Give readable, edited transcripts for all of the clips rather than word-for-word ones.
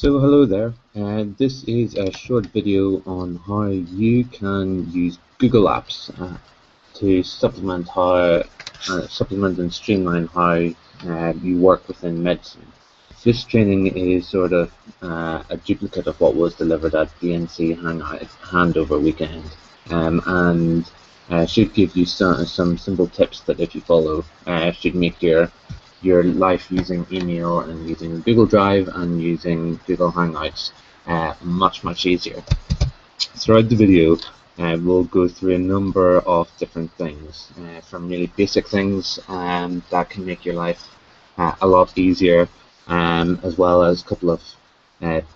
So hello there, this is a short video on how you can use Google Apps to supplement and streamline how you work within medicine. This training is sort of a duplicate of what was delivered at BNC Handover Weekend, and should give you some simple tips that, if you follow, should make your life using email and using Google Drive and using Google Hangouts much easier. Throughout the video, we'll go through a number of different things, from really basic things that can make your life a lot easier, as well as a couple of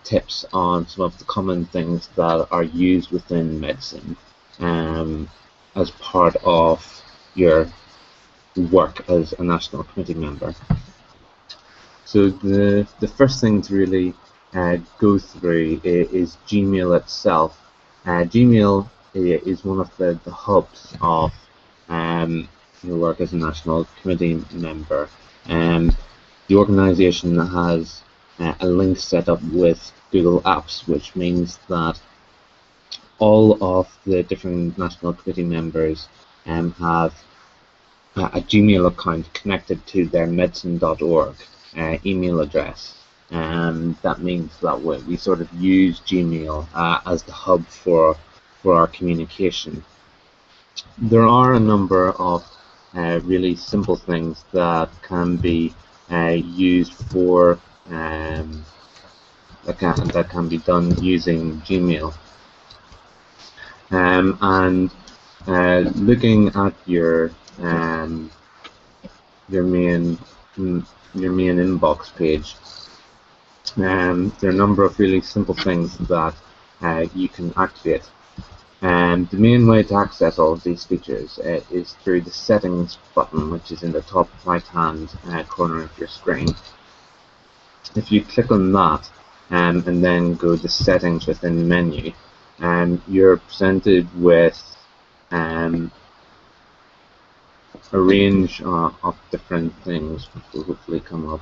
tips on some of the common things that are used within medicine as part of your work as a national committee member. So the first thing to really go through is Gmail itself. Gmail is one of the hubs of your work as a national committee member. The organisation has a link set up with Google Apps, which means that all of the different national committee members have a Gmail account connected to their medicine.org email address. That means that we sort of use Gmail as the hub for our communication. There are a number of really simple things that can be used for that can be done using Gmail. And looking at your main inbox page, there are a number of really simple things that you can activate. The main way to access all of these features is through the settings button, which is in the top right hand corner of your screen. If you click on that and then go to settings within the menu, you're presented with a range of different things, which will hopefully come up.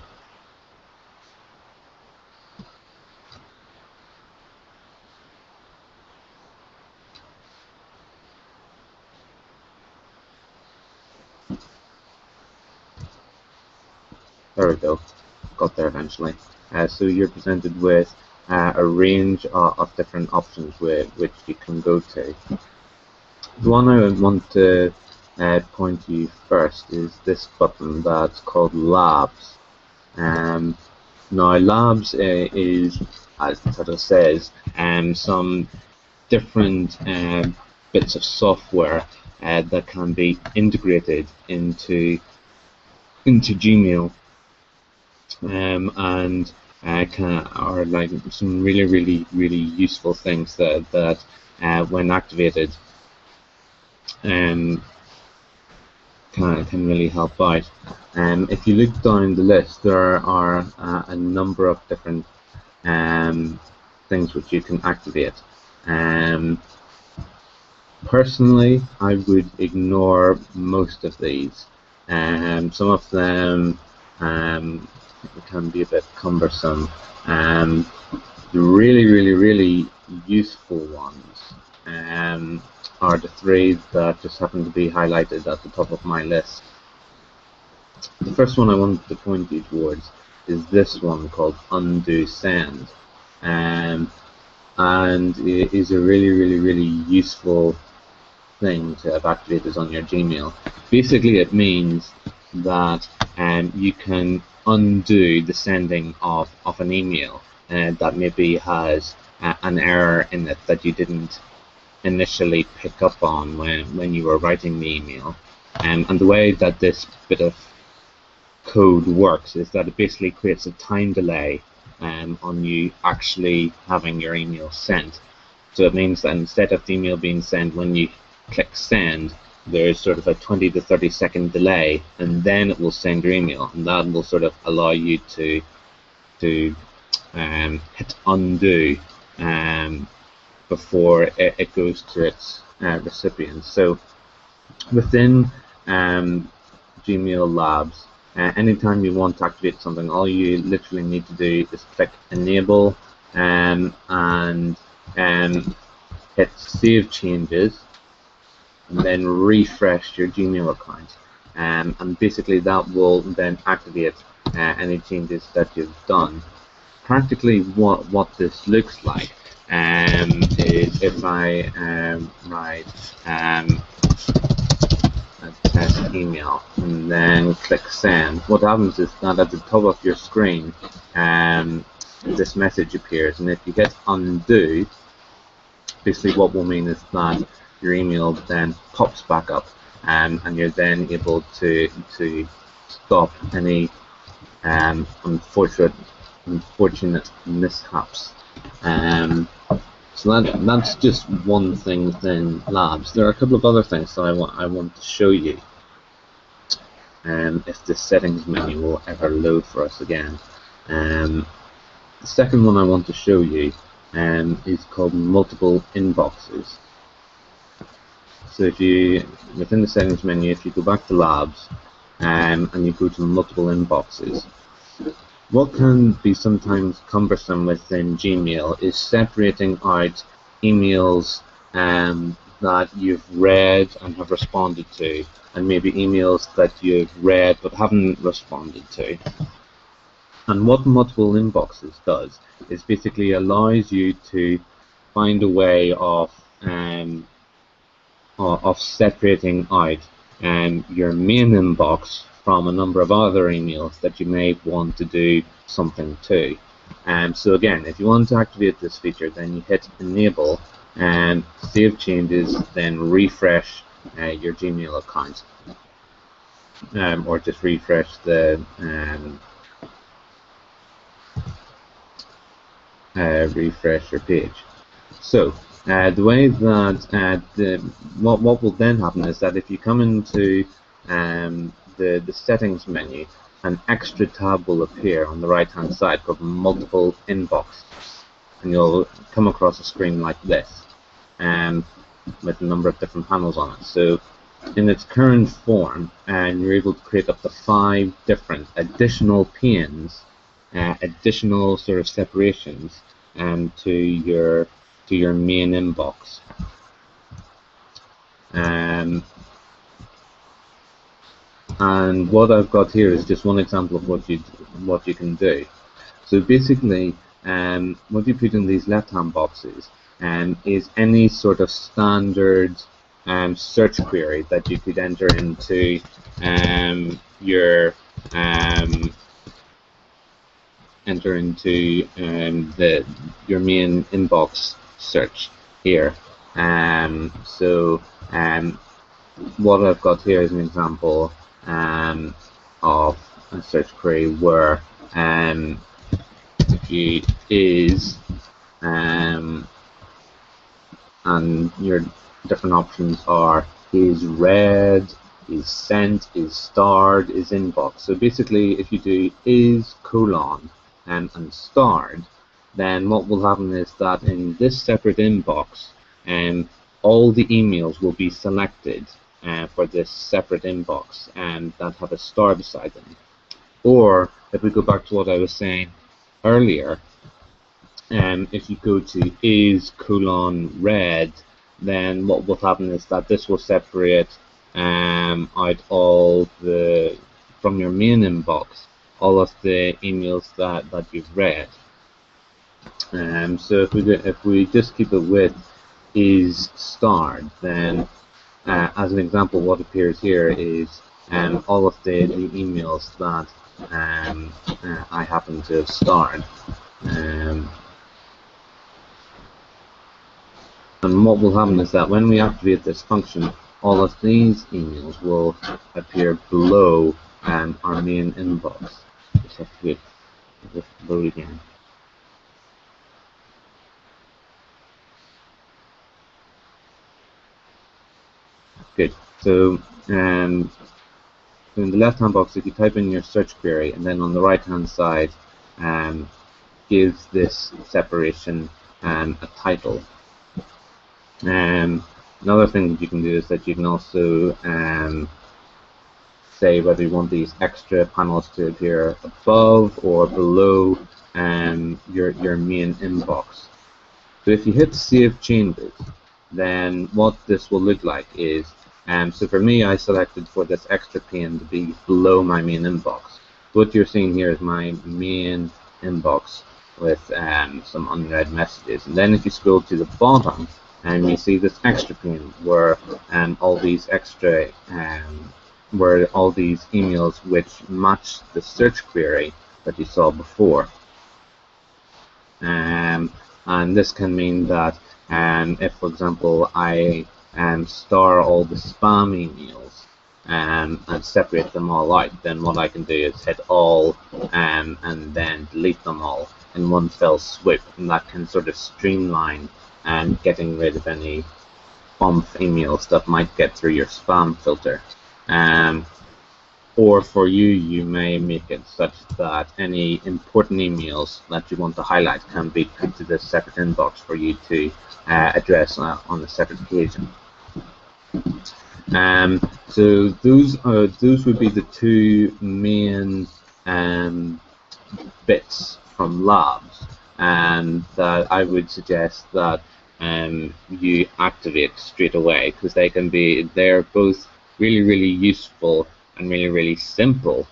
There we go, got there eventually. So you're presented with a range of different options which you can go to. The one I would want to point to you first is this button that's called Labs. Now Labs is, as the title says, some different bits of software that can be integrated into Gmail, and are like some really useful things that when activated can really help out. If you look down the list, there are a number of different things which you can activate. Personally, I would ignore most of these. Some of them can be a bit cumbersome. The really useful ones are the three that just happen to be highlighted at the top of my list. The first one I wanted to point you towards is this one called Undo Send, and it is a really useful thing to have activated on your Gmail. Basically, it means that you can undo the sending of an email that maybe has an error in it that you didn't initially pick up on when you were writing the email. And the way that this bit of code works is that it basically creates a time delay on you actually having your email sent. So it means that instead of the email being sent when you click send, there's sort of a 20 to 30 second delay, and then it will send your email, and that will sort of allow you to hit undo before it goes to its recipient. So within Gmail Labs, anytime you want to activate something, all you literally need to do is click enable and hit Save Changes, and then refresh your Gmail account. And basically that will then activate any changes that you've done. Practically what this looks like is if I write a test email and then click send, what happens is that at the top of your screen this message appears, and if you hit undo, basically what will mean is that your email then pops back up, and you're then able to stop any unfortunate mishaps. So that's just one thing within Labs. There are a couple of other things that I want to show you, if the settings menu will ever load for us again. The second one I want to show you is called multiple inboxes. So if you, within the settings menu, if you go back to Labs and you go to multiple inboxes, what can be sometimes cumbersome within Gmail is separating out emails that you've read and have responded to, and maybe emails that you've read but haven't responded to. And what multiple inboxes does is basically allows you to find a way of separating out your main inbox from a number of other emails that you may want to do something to. So again, if you want to activate this feature, then you hit enable and save changes, then refresh your Gmail account, or just refresh the refresh your page. So the way that what will then happen is that if you come into the settings menu, an extra tab will appear on the right hand side called multiple inboxes, and you'll come across a screen like this with a number of different panels on it. So in its current form, you're able to create up to 5 different additional panes, additional sort of separations to your main inbox. And what I've got here is just one example of what you can do. So basically, what you put in these left-hand boxes is any sort of standard search query that you could enter into your main inbox search here. So what I've got here is an example of a search query where if you is and your different options are is read, is sent, is starred, is inbox. So basically, if you do is colon and starred, then what will happen is that in this separate inbox, all the emails will be selected for this separate inbox that have a star beside them. Or if we go back to what I was saying earlier, if you go to is colon read, then what will happen is that this will separate out all the, from your main inbox, all of the emails that you've read. So if we just keep it with is starred, then as an example, what appears here is all of the emails that I happen to have starred. And what will happen is that when we activate this function, all of these emails will appear below our main inbox. Just have to wait for this to load again. Good. So in the left-hand box, if you type in your search query, and then on the right-hand side gives this separation a title. Another thing that you can do is that you can also say whether you want these extra panels to appear above or below your main inbox. So if you hit Save Changes, then what this will look like is, so for me, I selected for this extra pane to be below my main inbox. So what you're seeing here is my main inbox with some unread messages. And then if you scroll to the bottom, you see this extra pane where all these extra where all these emails which match the search query that you saw before. And this can mean that if, for example, I star all the spam emails and separate them all out, then what I can do is hit all and then delete them all in one fell swoop, and that can sort of streamline and getting rid of any bump emails that might get through your spam filter. Or for you, you may make it such that any important emails that you want to highlight can be put to this separate inbox for you to address on a separate occasion. So those would be the two main bits from labs, that I would suggest that you activate straight away, because they're both really useful and really simple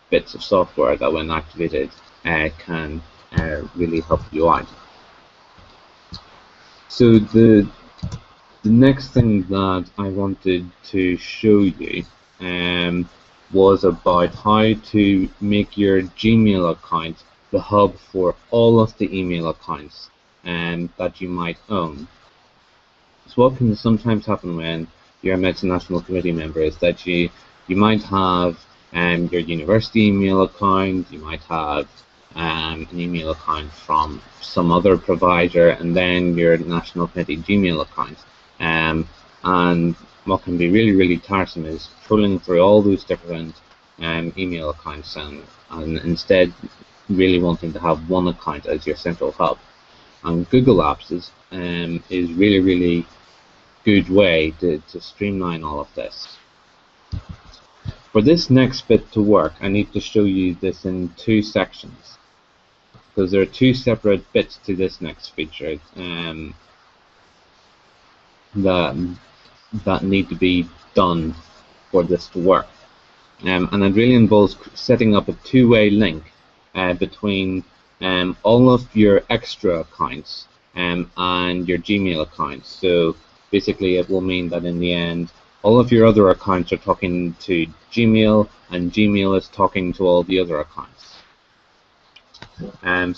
bits of software that, when activated, can really help you out. So the next thing that I wanted to show you was about how to make your Gmail account the hub for all of the email accounts that you might own. So what can sometimes happen when you're a Medicine National Committee member is that you might have your university email account, you might have an email account from some other provider, and then your National Committee Gmail account. And what can be really tiresome is trolling through all those different email accounts and instead really wanting to have one account as your central hub. And Google Apps is really good way to streamline all of this. For this next bit to work, I need to show you this in two sections, because there are two separate bits to this next feature that need to be done for this to work. And it really involves setting up a two-way link between all of your extra accounts and your Gmail accounts. So basically it will mean that in the end, all of your other accounts are talking to Gmail, and Gmail is talking to all the other accounts.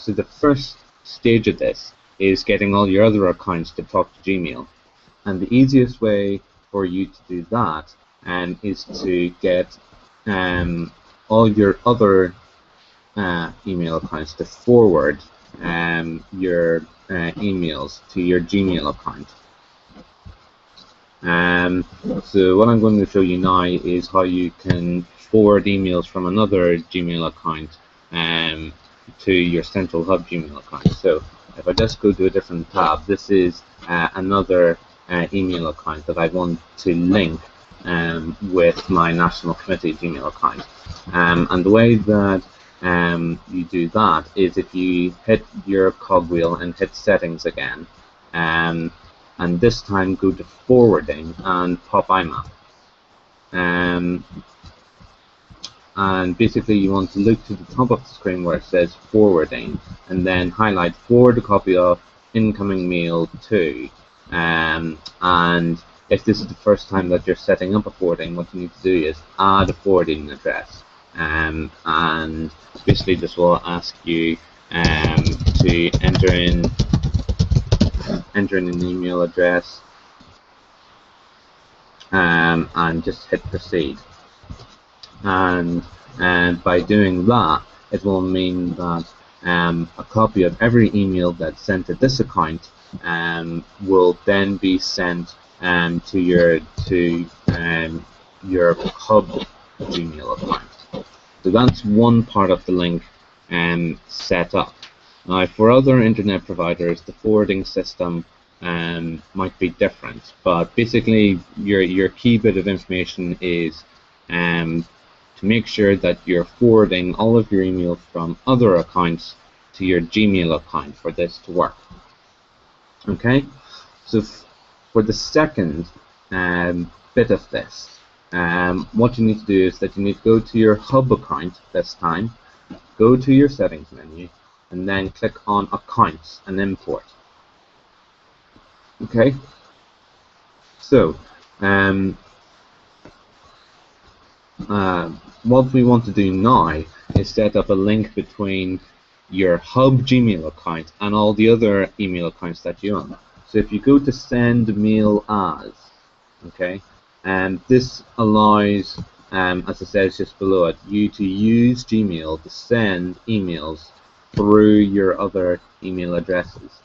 So the first stage of this is getting all your other accounts to talk to Gmail. And the easiest way for you to do that is to get all your other email accounts to forward your emails to your Gmail account. So what I'm going to show you now is how you can forward emails from another Gmail account to your central hub Gmail account. So if I just go to a different tab, this is another email account that I want to link with my National Committee Gmail account. And the way that you do that is if you hit your cogwheel and hit settings again, and this time go to forwarding and pop IMAP. And basically you want to look to the top of the screen where it says forwarding, and then highlight forward a copy of incoming mail to. And if this is the first time that you're setting up a forwarding, what you need to do is add a forwarding address. And basically this will ask you to enter in an email address and just hit proceed. And by doing that, it will mean that a copy of every email that's sent to this account will then be sent to your hub Gmail account. So that's one part of the link set up. Now, for other internet providers, the forwarding system might be different, but basically your key bit of information is to to make sure that you're forwarding all of your emails from other accounts to your Gmail account for this to work. Okay, so for the second bit of this, what you need to do is that you need to go to your Hub account this time, go to your settings menu, and then click on Accounts and Import. Okay, so what we want to do now is set up a link between your Hub Gmail account and all the other email accounts that you own. So if you go to Send Mail As, okay, and this allows, as it says just below it, you to use Gmail to send emails through your other email addresses.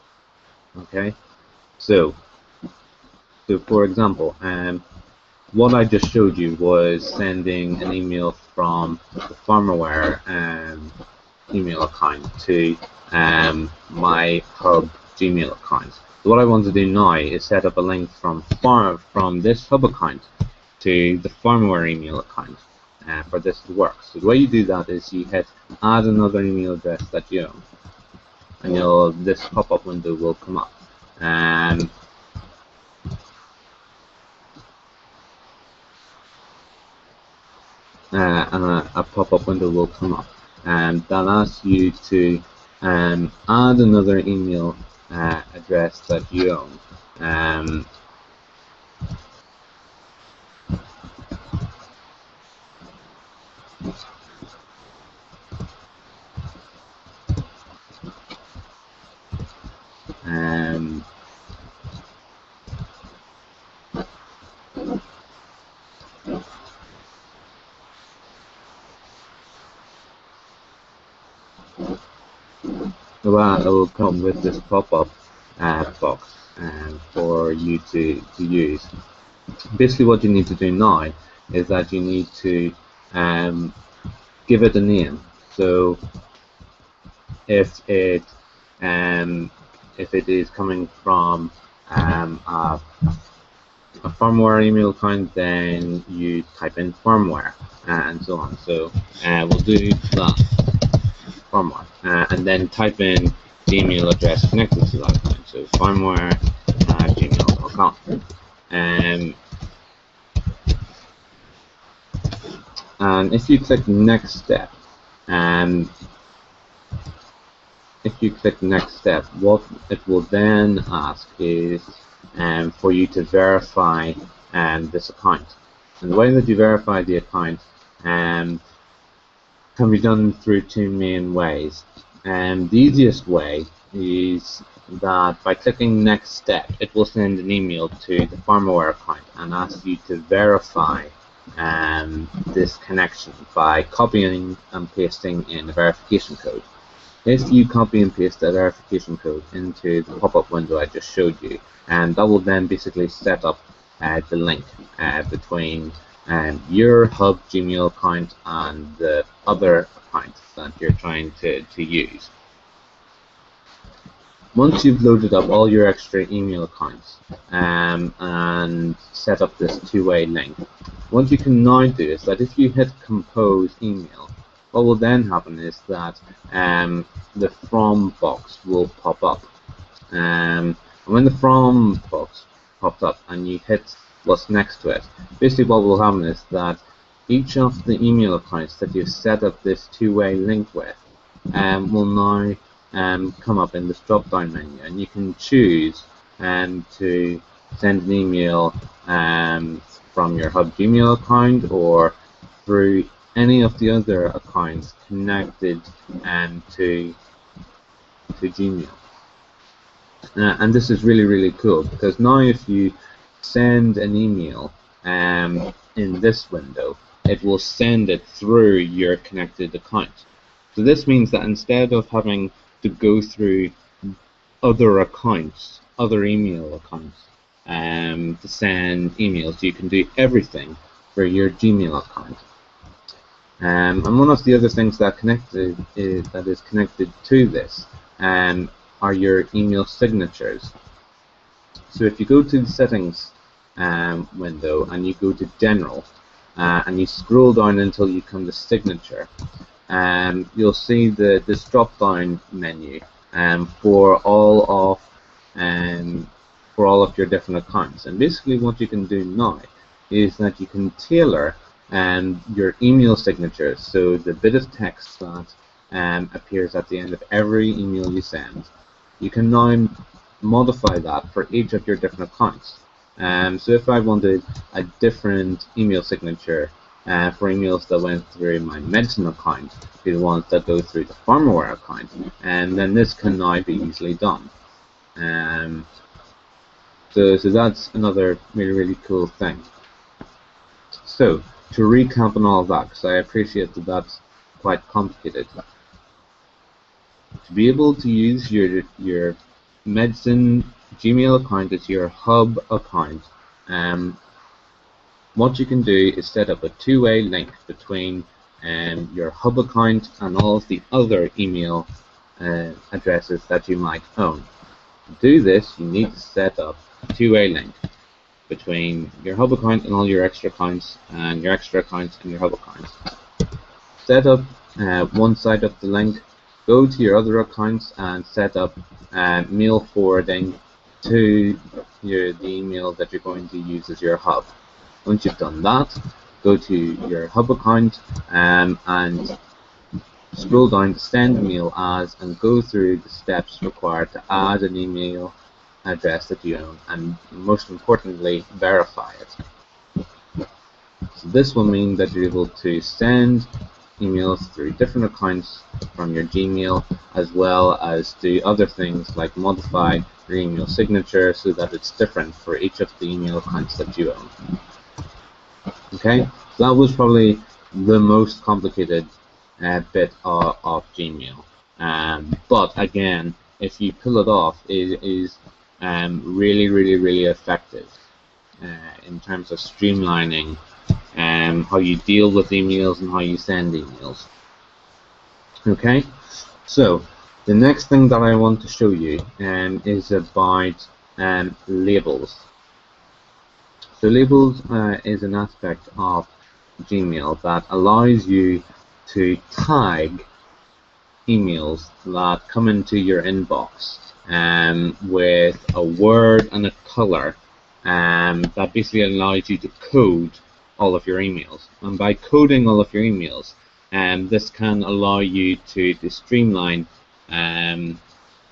Okay, so for example, what I just showed you was sending an email from the Farmerware email account to my Hub Gmail account. So what I want to do now is set up a link from this Hub account to the Farmerware email account for this to work. So the way you do that is you hit Add Another Email Address that you own, and this pop-up window will come up. A pop-up window will come up, and that asks you to add another email address that you own. Well, it will come with this pop-up box for you to use. Basically, what you need to do now is that you need to give it a name. So if it is coming from a firmware email account, then you type in firmware and so on. So we'll do that. Firmware, and then type in the email address connected to that account, so firmware@gmail.com. And if you click next step, what it will then ask is for you to verify this account. And the way that you verify the account can be done through two main ways. And the easiest way is that by clicking next step, it will send an email to the Farmerware account and ask you to verify this connection by copying and pasting in a verification code. If you copy and paste that verification code into the pop-up window I just showed you, and that will then basically set up the link between your Hub Gmail account and the other accounts that you're trying to use. Once you've loaded up all your extra email accounts and set up this two-way link, what you can now do is that if you hit Compose Email, what will then happen is that the From box will pop up. And when the From box pops up and you hit what's next to it, basically what will happen is that each of the email accounts that you've set up this two-way link with will now come up in this drop-down menu, and you can choose to send an email from your Hub Gmail account or through any of the other accounts connected to Gmail. And this is really, really cool, because now if you send an email in this window, it will send it through your connected account. So this means that instead of having to go through other accounts, other email accounts, to send emails, you can do everything for your Gmail account. And one of the other things that is connected to this are your email signatures. So if you go to the settings window and you go to General, and you scroll down until you come to signature, you'll see this drop-down menu for all of your different accounts. And basically, what you can do now is that you can tailor your email signature, so the bit of text that appears at the end of every email you send. You can now modify that for each of your different accounts. So if I wanted a different email signature for emails that went through my medicine account, the ones that go through the firmware account, and then this can now be easily done. So that's another really cool thing. So to recap on all that, because I appreciate that that's quite complicated. To be able to use your medicine Gmail account as your hub account, what you can do is set up a two-way link between your hub account and all of the other email addresses that you might own. To do this, you need to set up a two-way link between your hub account and all your extra accounts, and your extra accounts and your hub accounts. Set up one side of the link, go to your other accounts and set up mail forwarding to the email that you're going to use as your hub. Once you've done that, go to your hub account and scroll down to send mail as, and go through the steps required to add an email address that you own, and most importantly, verify it. So this will mean that you're able to send emails through different accounts from your Gmail, as well as do other things like modify your email signature so that it's different for each of the email accounts that you own. Okay, so that was probably the most complicated bit of Gmail. But again, if you pull it off, it is really effective in terms of streamlining how you deal with emails and how you send emails. Okay, so the next thing that I want to show you is about labels. So labels is an aspect of Gmail that allows you to tag emails that come into your inbox with a word and a color that basically allows you to code all of your emails. And by coding all of your emails, this can allow you to streamline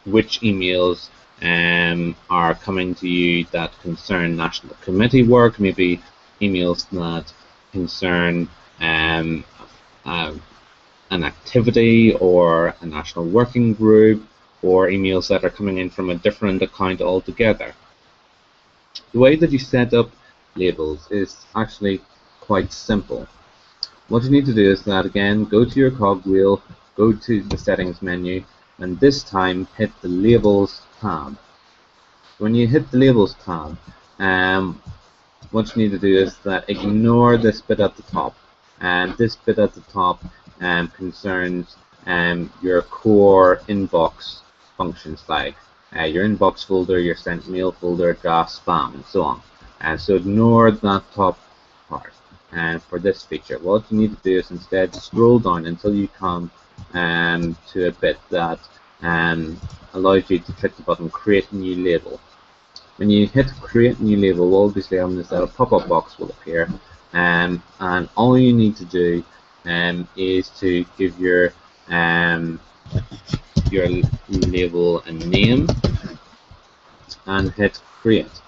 which emails are coming to you that concern national committee work, maybe emails that concern an activity or a national working group, or emails that are coming in from a different account altogether. The way that you set up labels is actually quite simple. What you need to do is that, again, go to your cogwheel, go to the settings menu, and this time hit the labels tab. When you hit the labels tab, what you need to do is that ignore this bit at the top, and this bit at the top concerns your core inbox functions, like your inbox folder, your sent mail folder, draft, spam, and so on. And so ignore that top part. And for this feature, what you need to do is instead scroll down until you come to a bit that allows you to click the button Create New Label. When you hit Create New Label, obviously on this little pop-up box will appear, and all you need to do is to give your label a name and hit Create.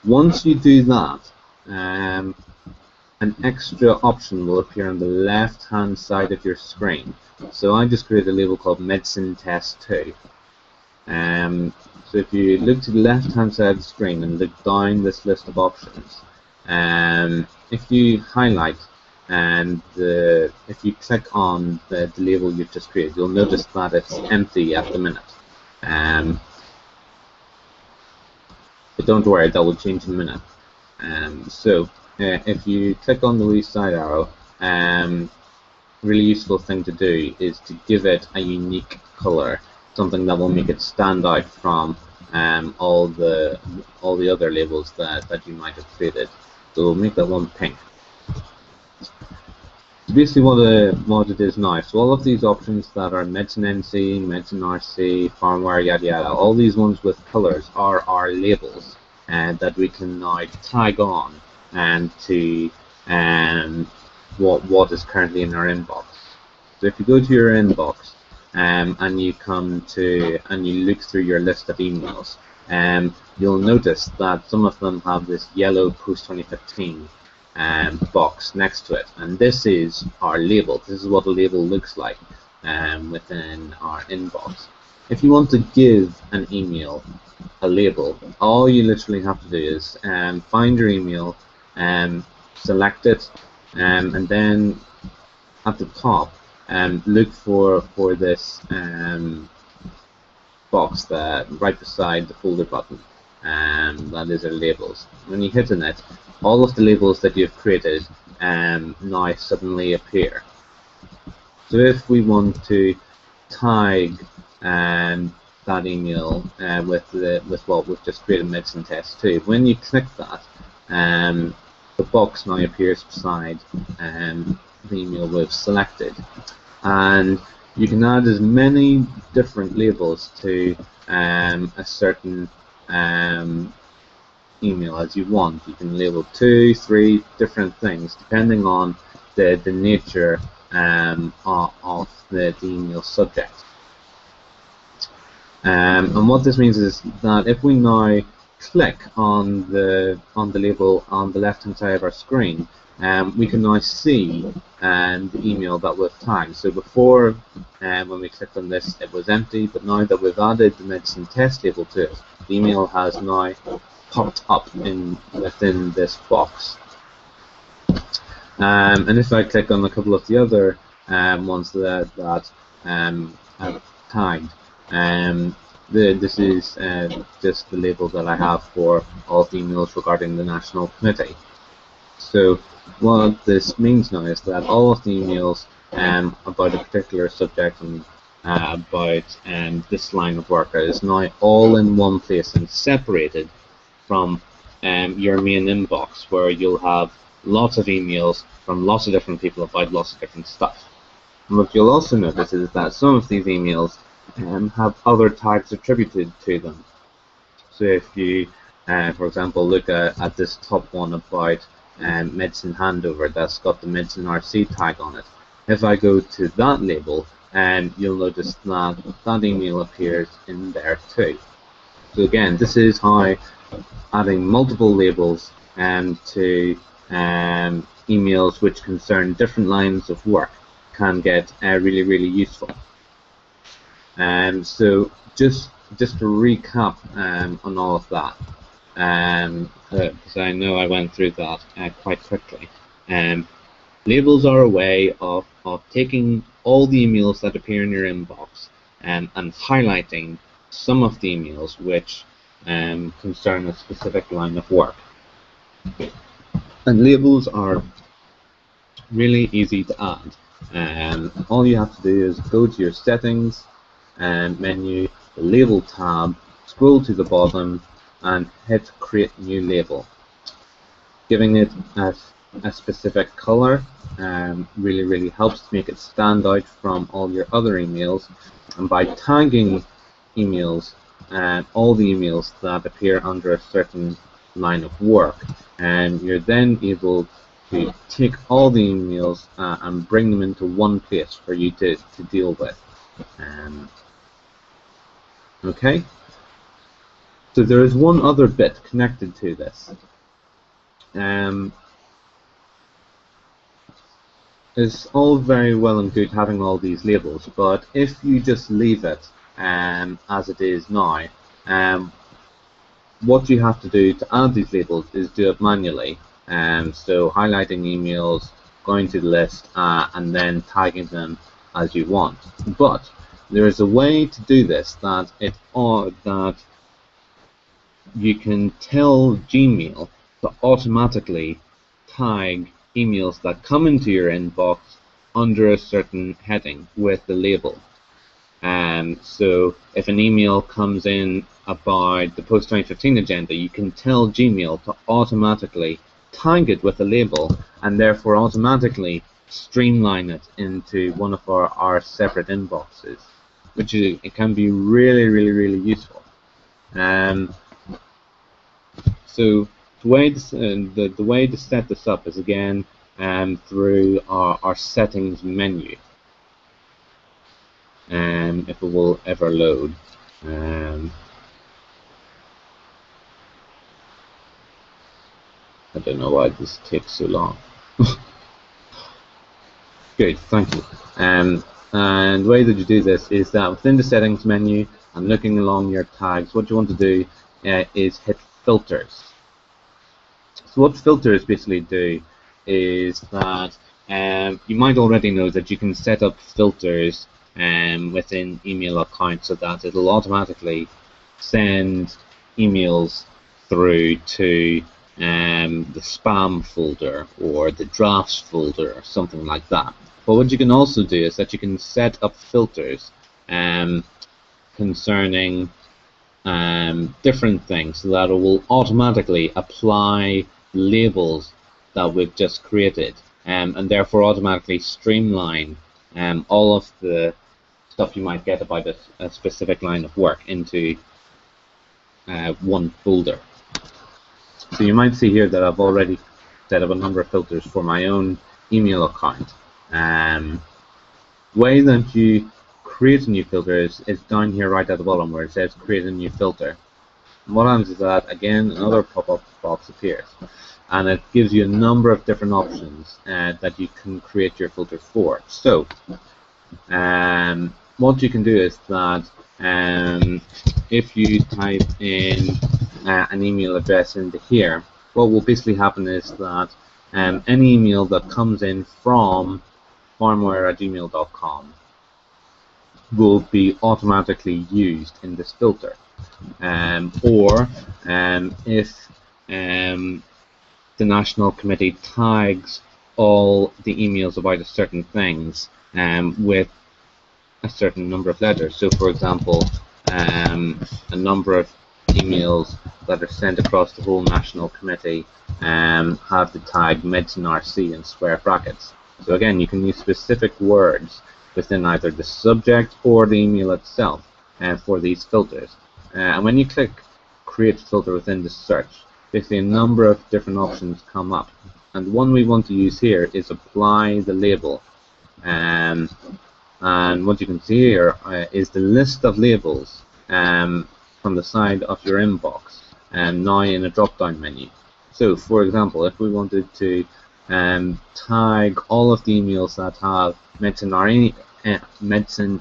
Once you do that, an extra option will appear on the left hand side of your screen. So I just created a label called Medicine Test 2. So if you look to the left hand side of the screen and look down this list of options, if you highlight if you click on the label you've just created, you'll notice that it's empty at the minute. But don't worry, that will change in a minute. If you click on the wee side arrow, really useful thing to do is to give it a unique color, something that will make it stand out from all the other labels that you might have created. So we'll make that one pink. So basically what it is now, so all of these options that are medicine NC, medicine RC, firmware, yada yada, all these ones with colors are our labels that we can now tag on and to what is currently in our inbox. So if you go to your inbox and you come to and you look through your list of emails, you'll notice that some of them have this yellow post 2015 box next to it, and this is our label. This is what a label looks like within our inbox. If you want to give an email a label, all you literally have to do is find your email, select it, and then at the top look for this box that right beside the folder button, that is our labels. When you hit on it, all of the labels that you've created now suddenly appear. So if we want to tag that email with what we've just created, medicine test 2, when you click that, the box now appears beside the email we've selected, and you can add as many different labels to a certain email as you want. You can label 2, 3 different things depending on the nature of the email subject. And what this means is that if we now click on the label on the left hand side of our screen, we can now see the email that we've tagged. So before, when we clicked on this, it was empty, but now that we've added the medicine test label to it, the email has now popped up within this box. And if I click on a couple of the other ones that I've tagged, this is just the label that I have for all the emails regarding the National Committee. So what this means now is that all of the emails about a particular subject and about this line of work is now all in one place and separated from your main inbox, where you'll have lots of emails from lots of different people about lots of different stuff. And what you'll also notice is that some of these emails have other tags attributed to them. So if you, for example, look at this top one about medicine handover, that's got the medicine RC tag on it. If I go to that label, you'll notice that that email appears in there too. So again, this is how adding multiple labels to emails which concern different lines of work can get really, really useful. So just to recap on all of that, because I know I went through that quite quickly. Labels are a way of taking all the emails that appear in your inbox and highlighting some of the emails which concern a specific line of work. And labels are really easy to add. All you have to do is go to your settings menu, the label tab, scroll to the bottom and hit create new label. Giving it a specific color really helps to make it stand out from all your other emails, and by tagging emails all the emails that appear under a certain line of work, and you're then able to take all the emails and bring them into one place for you to deal with. Okay, so there is one other bit connected to this. It's all very well and good having all these labels, but if you just leave it as it is now, what you have to do to add these labels is do it manually. So highlighting emails, going to the list, and then tagging them as you want. But there is a way to do this that you can tell Gmail to automatically tag emails that come into your inbox under a certain heading with the label. So if an email comes in about the post-2015 agenda, you can tell Gmail to automatically tag it with a label and therefore automatically streamline it into one of our separate inboxes, which it can be really useful. So the way to set this up is again through our settings menu, if it will ever load. I don't know why this takes so long. Good, thank you. And the way that you do this is that within the settings menu and looking along your tags, what you want to do is hit filters. So what filters basically do is that you might already know that you can set up filters within email accounts so that it'll automatically send emails through to the spam folder or the drafts folder or something like that. But what you can also do is that you can set up filters concerning different things so that it will automatically apply labels that we've just created and therefore automatically streamline all of the stuff you might get about a specific line of work into one folder. So you might see here that I've already set up a number of filters for my own email account. The way that you create a new filter is down here right at the bottom where it says create a new filter. And what happens is that again another pop-up box appears and it gives you a number of different options that you can create your filter for. So what you can do is that if you type in an email address into here, what will basically happen is that any email that comes in from farmware@gmail.com will be automatically used in this filter. Or if the National Committee tags all the emails about a certain things with a certain number of letters. So for example, a number of emails that are sent across the whole National Committee have the tag Medicine RC in square brackets. So again, you can use specific words within either the subject or the email itself for these filters. And when you click Create Filter within the search, basically a number of different options come up. And the one we want to use here is Apply the Label. And what you can see here is the list of labels from the side of your inbox now in a drop-down menu. So for example, if we wanted to tag all of the emails that have Medicine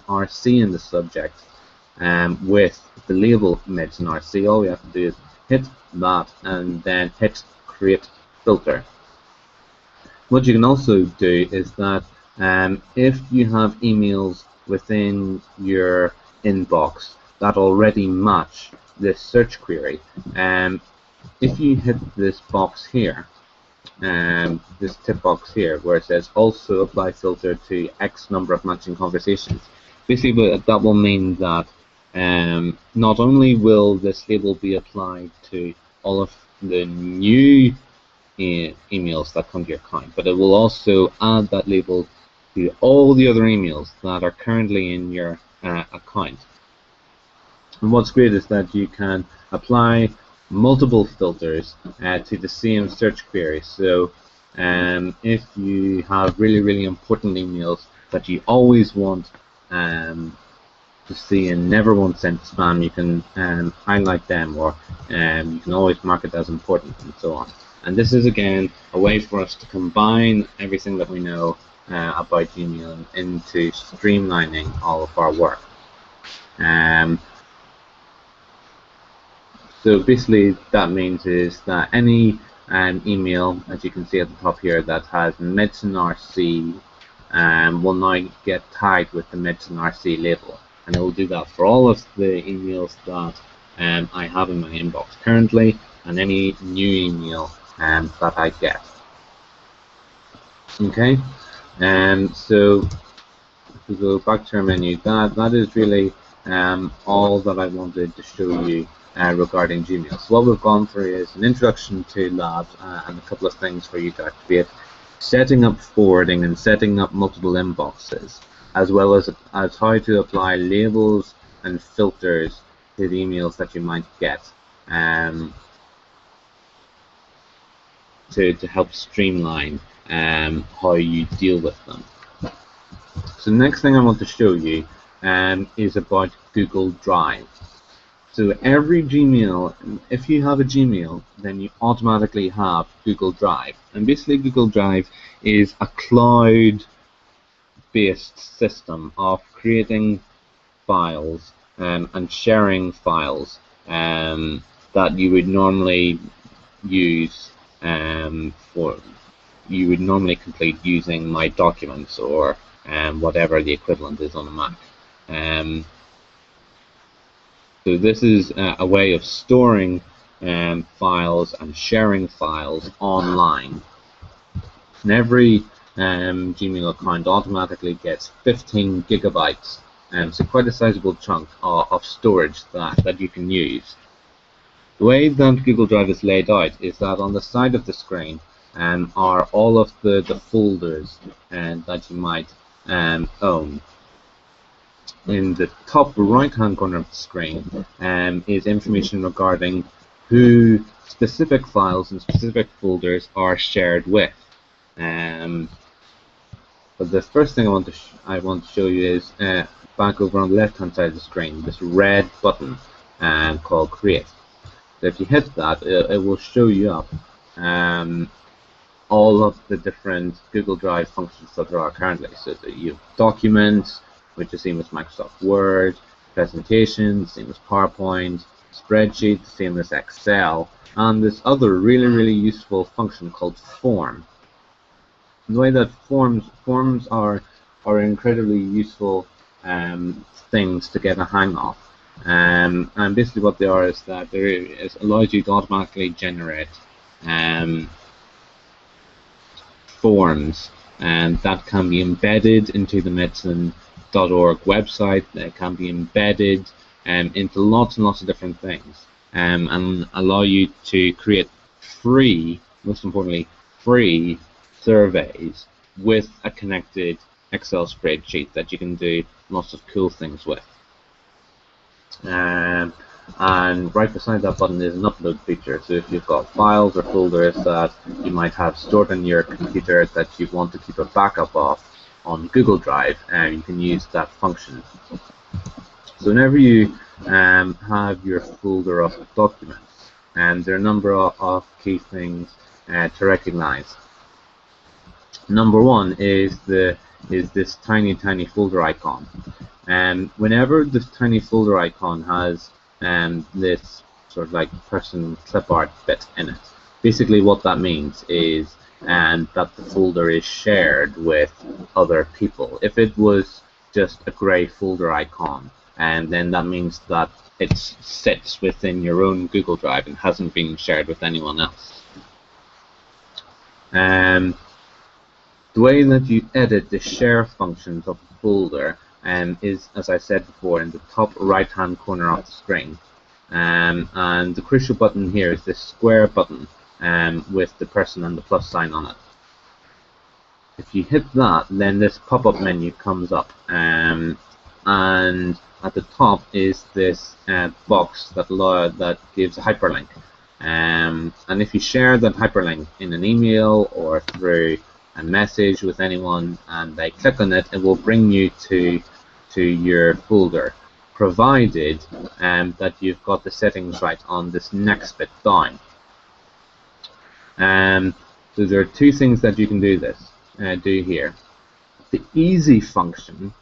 RC in the subject with the label Medicine RC, all we have to do is hit that and then hit Create Filter. What you can also do is that if you have emails within your inbox that already match this search query, if you hit this box here, this tip box here where it says also apply filter to X number of matching conversations, basically that will mean that not only will this label be applied to all of the new emails that come to your account, but it will also add that label to all the other emails that are currently in your account. And what's great is that you can apply multiple filters to the same search query. So if you have really important emails that you always want to see and never want sent to spam, you can highlight them, or you can always mark it as important, and so on. And this is again a way for us to combine everything that we know about Gmail into streamlining all of our work. So basically that means is that any email, as you can see at the top here, that has Medicine RC will now get tagged with the Medicine RC label, and it will do that for all of the emails that I have in my inbox currently and any new email that I get. Okay, so if we go back to our menu, that is really all that I wanted to show you regarding Gmail. So what we've gone through is an introduction to Labs and a couple of things for you to activate. setting up forwarding and setting up multiple inboxes, as well as how to apply labels and filters to the emails that you might get, to help streamline how you deal with them. So the next thing I want to show you is about Google Drive. So every Gmail, if you have a Gmail, then you automatically have Google Drive. And basically Google Drive is a cloud-based system of creating files and sharing files that you would normally use you would normally complete using My Documents or whatever the equivalent is on a Mac. So this is a way of storing files and sharing files online. And every Gmail account automatically gets 15 gigabytes, so quite a sizable chunk of storage that you can use. The way that Google Drive is laid out is that on the side of the screen are all of the folders that you might own. In the top right-hand corner of the screen is information regarding who specific files and specific folders are shared with. But the first thing I want to show you is back over on the left-hand side of the screen, this red button called Create. So if you hit that, it will show you up all of the different Google Drive functions that there are currently. So that you have Documents, which is same as Microsoft Word, Presentations, same as PowerPoint, Spreadsheet, same as Excel, and this other really useful function called Form. And the way that forms are incredibly useful things to get a hang of. And basically what they are is that it allows you to automatically generate forms that can be embedded into the medicine.org website. That can be embedded into lots and lots of different things, and allow you to create free, most importantly, free surveys with a connected Excel spreadsheet that you can do lots of cool things with. And right beside that button is an upload feature. So if you've got files or folders that you might have stored on your computer that you want to keep a backup of on Google Drive, you can use that function. So whenever you have your folder of documents, there are a number of key things to recognize. Number one is this tiny folder icon. Whenever this tiny folder icon has this sort of like person clip art bit in it, basically what that means is that the folder is shared with other people. If it was just a grey folder icon, then that means that it sits within your own Google Drive and hasn't been shared with anyone else. The way that you edit the share functions of the folder is, as I said before, in the top right-hand corner of the screen. And the crucial button here is this square button with the person and the plus sign on it. If you hit that, then this pop-up menu comes up, and at the top is this box that gives a hyperlink. And if you share that hyperlink in an email or through a message with anyone and they click on it, it will bring you to your folder, provided that you've got the settings right on this next bit down. So there are two things that you can do here. The easy function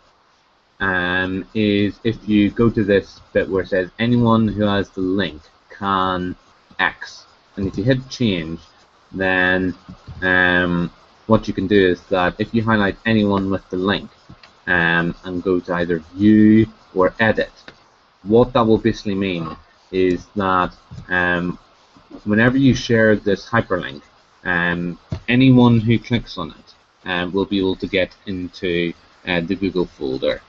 is if you go to this bit where it says anyone who has the link can X, and if you hit change, then what you can do is that if you highlight anyone with the link and go to either view or edit, what that will basically mean is that whenever you share this hyperlink, anyone who clicks on it will be able to get into the Google folder.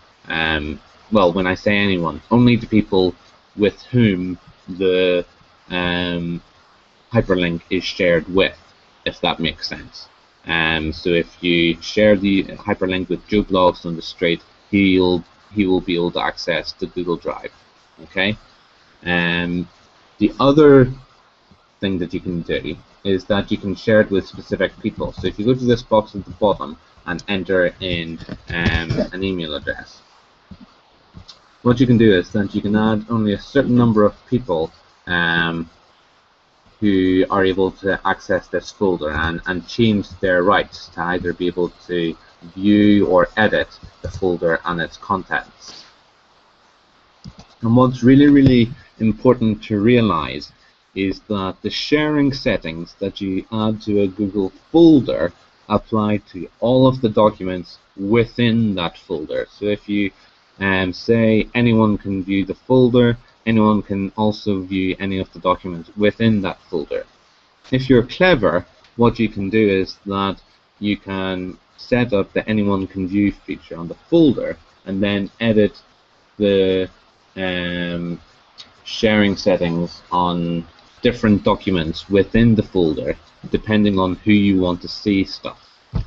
Well, when I say anyone, only the people with whom the hyperlink is shared with, if that makes sense. So if you share the hyperlink with Joe Blogs on the street, he will be able to access the Google Drive. Okay. The other thing that you can do is that you can share it with specific people. So if you go to this box at the bottom and enter in an email address, what you can do is that you can add only a certain number of people who are able to access this folder and change their rights to either be able to view or edit the folder and its contents. And what's really important to realize is that the sharing settings that you add to a Google folder apply to all of the documents within that folder. So if you say anyone can view the folder, anyone can also view any of the documents within that folder. If you're clever, what you can do is that you can set up the anyone can view feature on the folder and then edit the sharing settings on different documents within the folder depending on who you want to see stuff.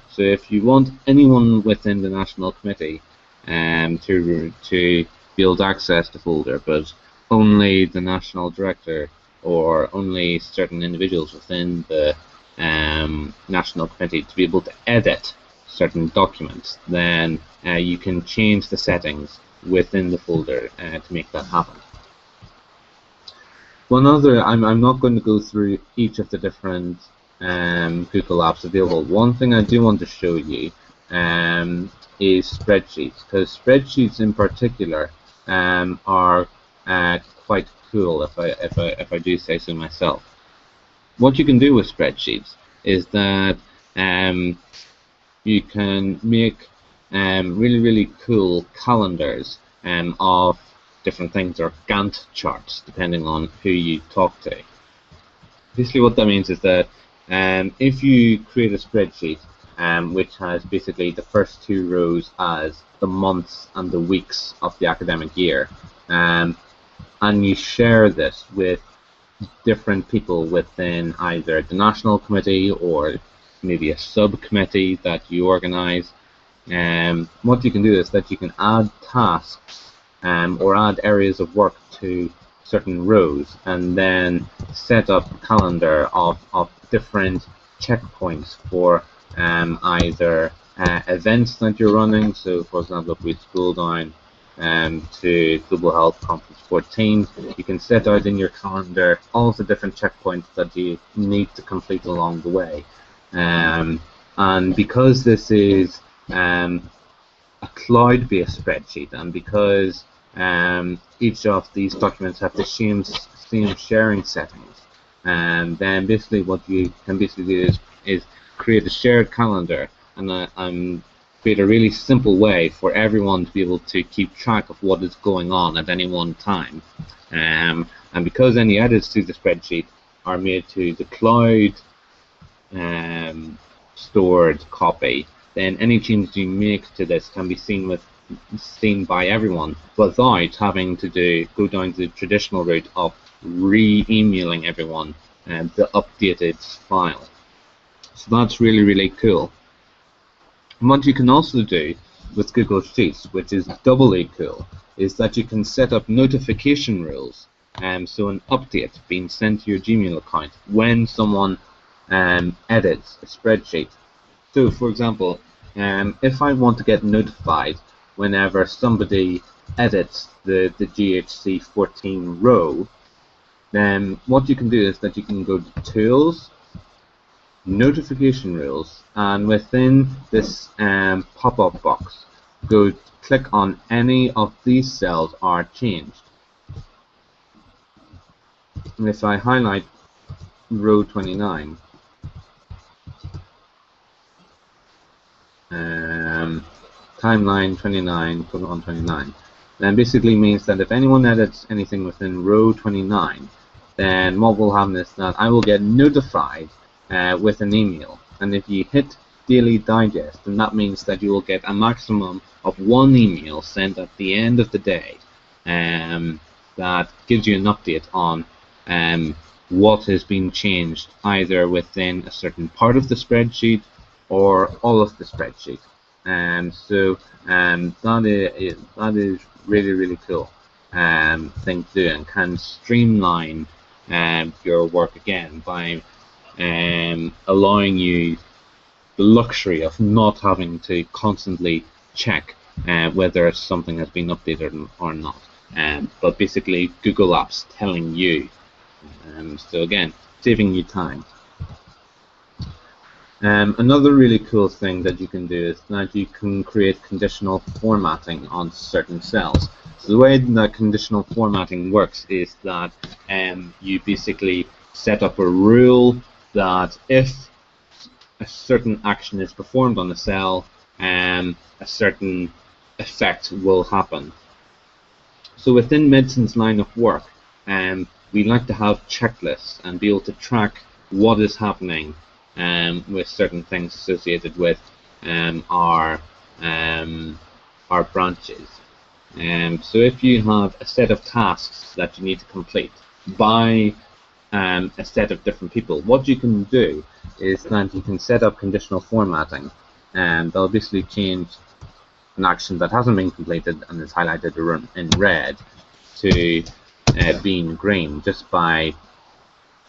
So if you want anyone within the National Committee to be able to access the folder, but only the National Director or only certain individuals within the National Committee to be able to edit certain documents, then you can change the settings within the folder to make that happen. One other, I'm not going to go through each of the different Google apps available. One thing I do want to show you is spreadsheets, because spreadsheets in particular are quite cool, if I do say so myself. What you can do with spreadsheets is that you can make really cool calendars of different things, or Gantt charts, depending on who you talk to. Basically what that means is that if you create a spreadsheet which has basically the first two rows as the months and the weeks of the academic year, and you share this with different people within either the National Committee or maybe a subcommittee that you organize, what you can do is that you can add tasks or add areas of work to certain rows and then set up a calendar of different checkpoints for either events that you're running. So for example, if we scroll down to Global Health Conference 14, you can set out in your calendar all the different checkpoints that you need to complete along the way. And because this is a cloud-based spreadsheet, and because each of these documents have the same sharing settings, and then basically what you can basically do is create a shared calendar and create a really simple way for everyone to be able to keep track of what is going on at any one time. And because any edits to the spreadsheet are made to the cloud stored copy, then any changes you make to this can be seen by everyone without having to go down the traditional route of re-emailing everyone the updated file. So that's really cool. And what you can also do with Google Sheets, which is doubly cool, is that you can set up notification rules. So an update being sent to your Gmail account when someone edits a spreadsheet. So for example, if I want to get notified whenever somebody edits the GHC 14 row, then what you can do is that you can go to Tools, Notification Rules, and within this pop-up box, click on any of these cells are changed. And if I highlight row 29, timeline 29, put on 29, then basically means that if anyone edits anything within row 29, then what will happen is that I will get notified with an email. And if you hit Daily Digest, then that means that you will get a maximum of one email sent at the end of the day that gives you an update on what has been changed either within a certain part of the spreadsheet or all of the spreadsheet. So that is really cool thing to do, and can streamline your work again by allowing you the luxury of not having to constantly check whether something has been updated or not. But basically Google Apps telling you. So again, saving you time. Another really cool thing that you can do is that you can create conditional formatting on certain cells. So the way that conditional formatting works is that you basically set up a rule that if a certain action is performed on a cell, a certain effect will happen. So within medicine's line of work, we like to have checklists and be able to track what is happening with certain things associated with our branches. So if you have a set of tasks that you need to complete by a set of different people, what you can do is that you can set up conditional formatting, and they'll basically change an action that hasn't been completed and is highlighted in red to being green just by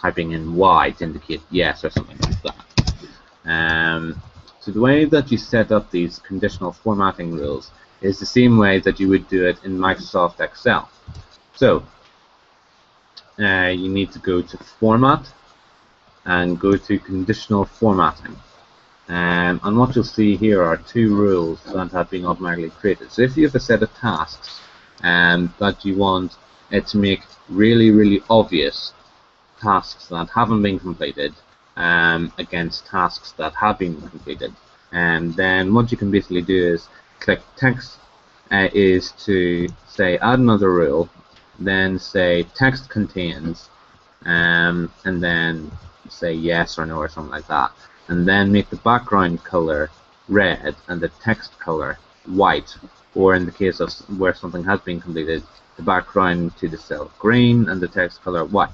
typing in Y to indicate yes or something like that. So the way that you set up these conditional formatting rules is the same way that you would do it in Microsoft Excel. So you need to go to Format and go to Conditional Formatting. And what you'll see here are two rules that have been automatically created. So if you have a set of tasks that you want it to make really obvious tasks that haven't been completed against tasks that have been completed, and then what you can basically do is click text is to say add another rule, then say text contains, and then say yes or no or something like that, and then make the background color red and the text color white, or in the case of where something has been completed, the background to the cell green and the text color white.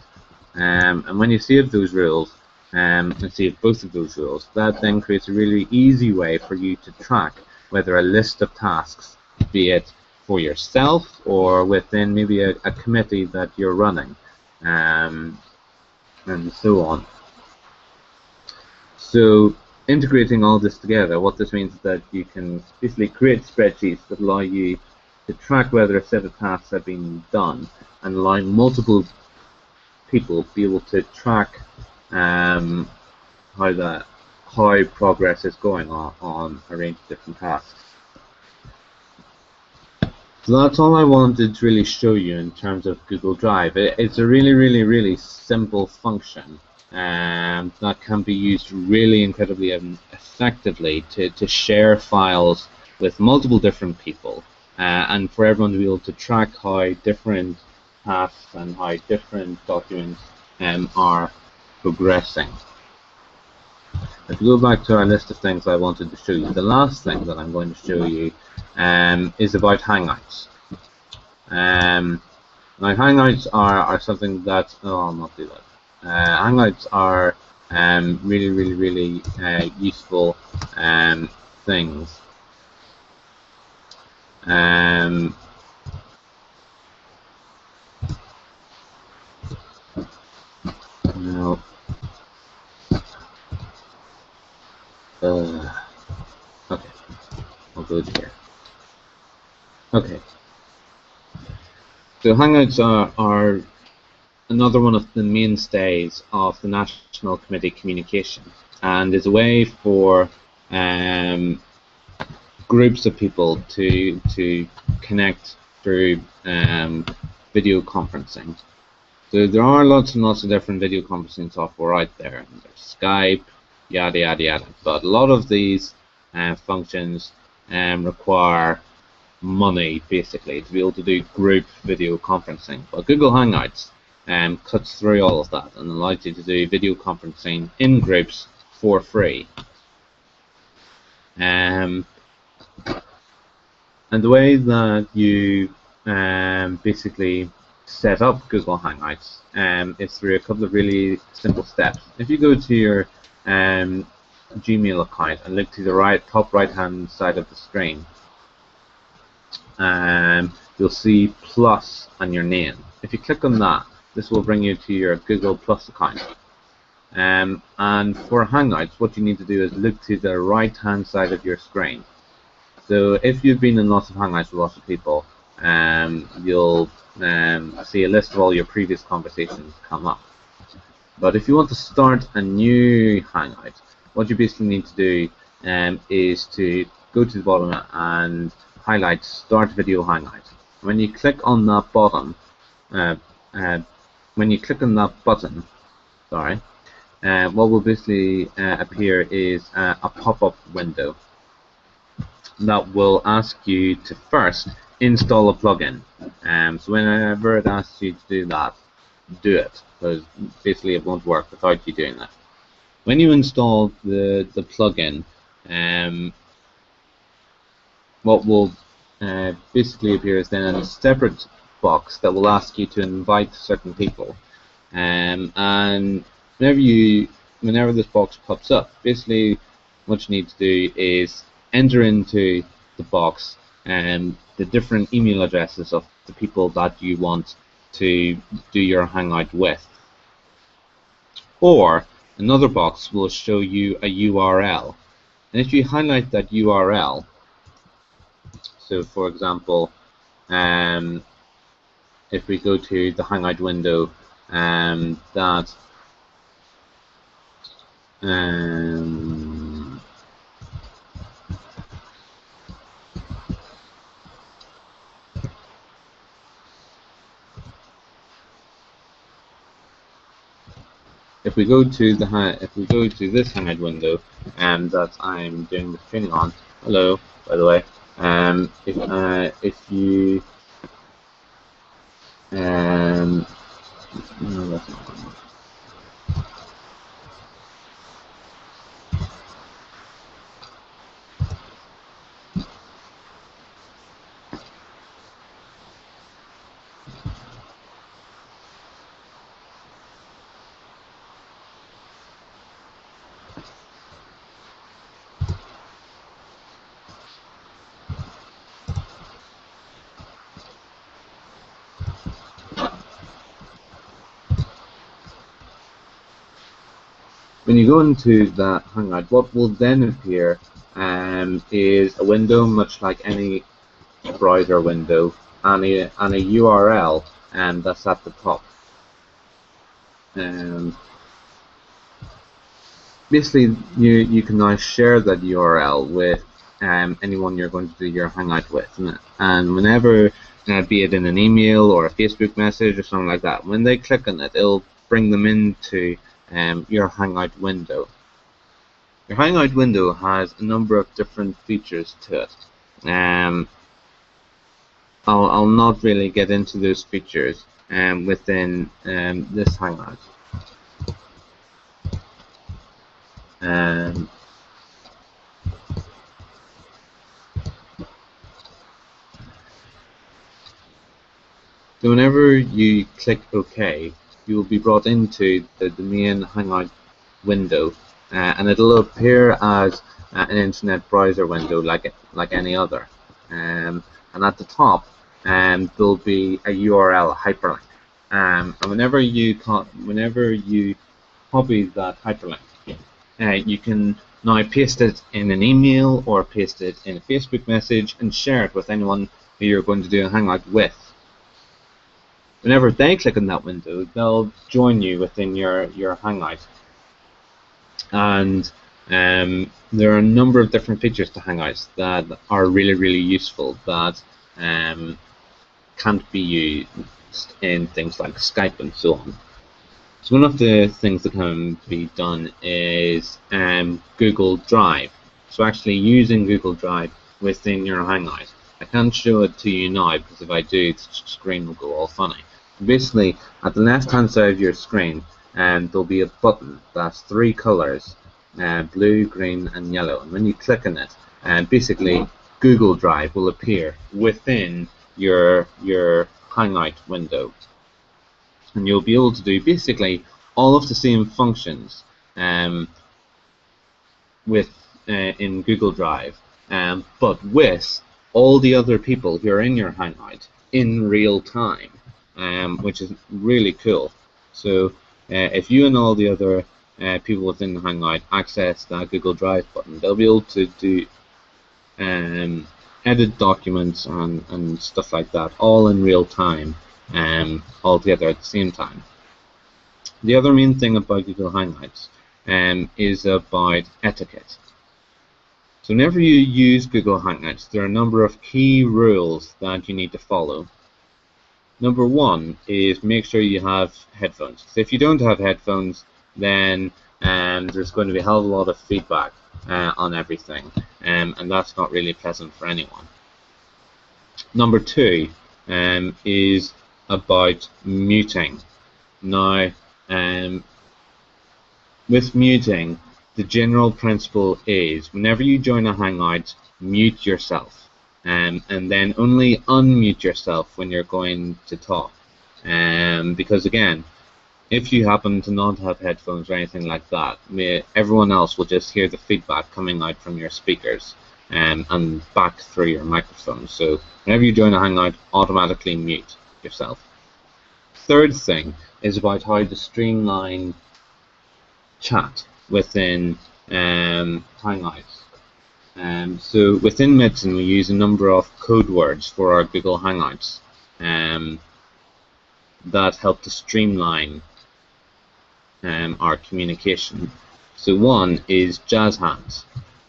And when you save those rules and save both of those rules, that then creates a really easy way for you to track whether a list of tasks, be it for yourself or within maybe a committee that you're running, and so on. So integrating all this together, what this means is that you can basically create spreadsheets that allow you to track whether a set of tasks have been done, and allow multiple people be able to track how progress is going on a range of different tasks. So that's all I wanted to really show you in terms of Google Drive. It's a really simple function that can be used really incredibly effectively to share files with multiple different people, and for everyone to be able to track how different tasks and how different documents are progressing. If you go back to our list of things I wanted to show you, the last thing that I'm going to show you is about Hangouts. Now Hangouts are something that, I'll not do that. Hangouts are really useful things. Now, okay, I'll go to here. Okay, so Hangouts are another one of the mainstays of the National Committee communication, and is a way for groups of people to connect through video conferencing. So there are lots and lots of different video conferencing software out there. There's Skype, yada, but a lot of these functions require money, basically, to be able to do group video conferencing. But Google Hangouts cuts through all of that and allows you to do video conferencing in groups for free. And the way that you basically set up Google Hangouts is through a couple of really simple steps. If you go to your Gmail account and look to the top right hand side of the screen, you'll see plus and your name. If you click on that, this will bring you to your Google Plus account. And for Hangouts, what you need to do is look to the right hand side of your screen. So if you've been in lots of Hangouts with lots of people, you'll see a list of all your previous conversations come up. But if you want to start a new Hangout, what you basically need to do is to go to the bottom and highlight Start Video Hangout. When you click on that button, what will basically appear is a pop-up window that will ask you to first install a plugin. So whenever it asks you to do that, do it, because basically it won't work without you doing that. When you install the plugin, what will basically appear is then a separate box that will ask you to invite certain people. And whenever this box pops up, basically what you need to do is enter into the box the different email addresses of the people that you want to do your Hangout with. Or another box will show you a URL. And if you highlight that URL, so for example, if we go to the Hangout window, if we go to this Hangout window that I'm doing this training on, hello, by the way, if you no, that's not good. When you go into that Hangout, what will then appear is a window much like any browser window, and a URL that's at the top. Basically, you can now share that URL with anyone you're going to do your Hangout with, and whenever, be it in an email or a Facebook message or something like that, when they click on it, it'll bring them into your Hangout window. Your Hangout window has a number of different features to it. I'll not really get into those features within this Hangout. So whenever you click OK, you will be brought into the main Hangout window, and it'll appear as an internet browser window like any other. And at the top, there'll be a URL, a hyperlink. And whenever you copy that hyperlink, you can now paste it in an email or paste it in a Facebook message and share it with anyone who you're going to do a Hangout with. Whenever they click on that window, they'll join you within your Hangout. And there are a number of different features to Hangouts that are really, really useful that can't be used in things like Skype and so on. So one of the things that can be done is Google Drive. So actually using Google Drive within your Hangout. I can't show it to you now because if I do, the screen will go all funny. Basically, at the left-hand side of your screen, there'll be a button that's 3 colors, blue, green, and yellow. And when you click on it, basically Google Drive will appear within your Hangout window, and you'll be able to do basically all of the same functions with in Google Drive, but with all the other people who are in your Hangout in real time, which is really cool. So if you and all the other people within the Hangout access that Google Drive button, they'll be able to do edit documents and stuff like that, all in real time, all together at the same time. The other main thing about Google Hangouts is about etiquette. So whenever you use Google Hangouts, there are a number of key rules that you need to follow. Number one is make sure you have headphones. So if you don't have headphones, then there's going to be a hell of a lot of feedback on everything, and that's not really pleasant for anyone. Number two is about muting. Now, with muting, the general principle is whenever you join a Hangout, mute yourself, and then only unmute yourself when you're going to talk. Because again, if you happen to not have headphones or anything like that, everyone else will just hear the feedback coming out from your speakers and back through your microphone. So whenever you join a Hangout, automatically mute yourself. Third thing is about how to streamline chat within Hangouts. So within medicine, we use a number of code words for our Google Hangouts that help to streamline our communication. So one is jazz hands.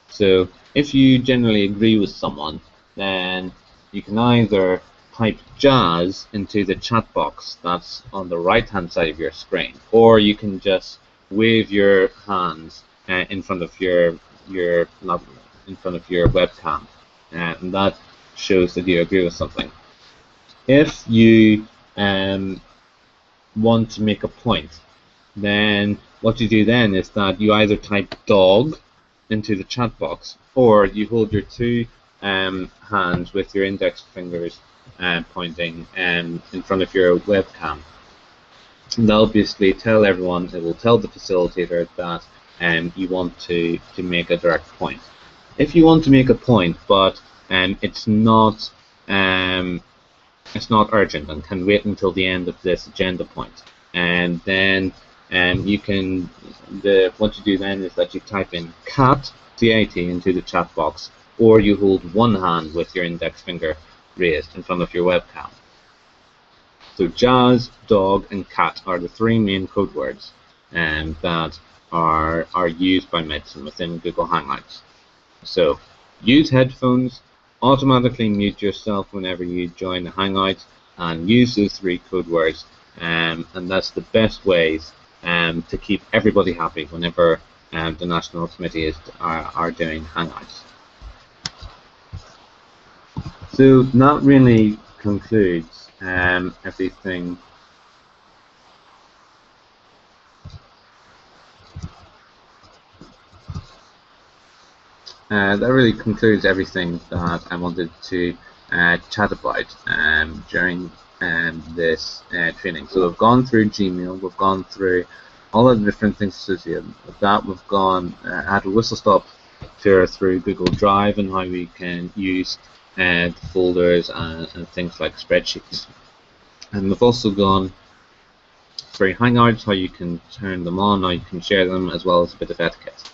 So if you generally agree with someone, then you can either type jazz into the chat box that's on the right hand side of your screen, or you can just wave your hands in front of your webcam, and that shows that you agree with something. If you want to make a point, then what you do then is that you either type dog into the chat box, or you hold your two hands with your index fingers pointing in front of your webcam. And obviously tell everyone, it will tell the facilitator that you want to make a direct point. If you want to make a point, but it's not urgent and can wait until the end of this agenda point, and then you can, what you do then is that you type in cat into the chat box, or you hold one hand with your index finger raised in front of your webcam. So jazz, dog, and cat are the three main code words that are used by medicine within Google Hangouts. So use headphones, automatically mute yourself whenever you join a Hangout, and use those three code words, and that's the best ways to keep everybody happy whenever the National Committee are doing Hangouts. So that really concludes everything. That really concludes everything that I wanted to chat about during this training. So we've gone through Gmail, we've gone through all of the different things associated with that. We've gone had a whistle-stop tour through Google Drive and how we can use the folders and things like spreadsheets. And we've also gone through Hangouts, how you can turn them on, how you can share them, as well as a bit of etiquette.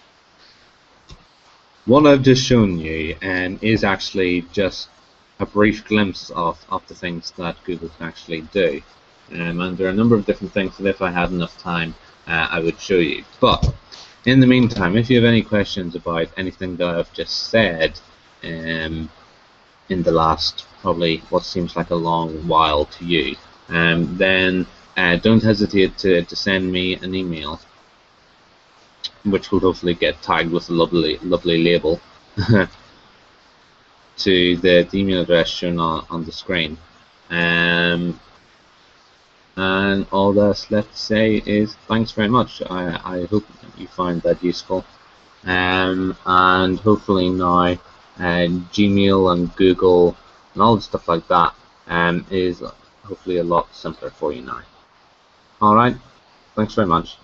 What I've just shown you is actually just a brief glimpse of the things that Google can actually do. And there are a number of different things that if I had enough time I would show you. But in the meantime, if you have any questions about anything that I've just said in the last probably what seems like a long while to you, then don't hesitate to send me an email, which will hopefully get tagged with a lovely label to the email address shown on the screen. And all that's left to say is thanks very much. I hope you find that useful, and hopefully now Gmail and Google and all the stuff like that is hopefully a lot simpler for you now. Alright, thanks very much.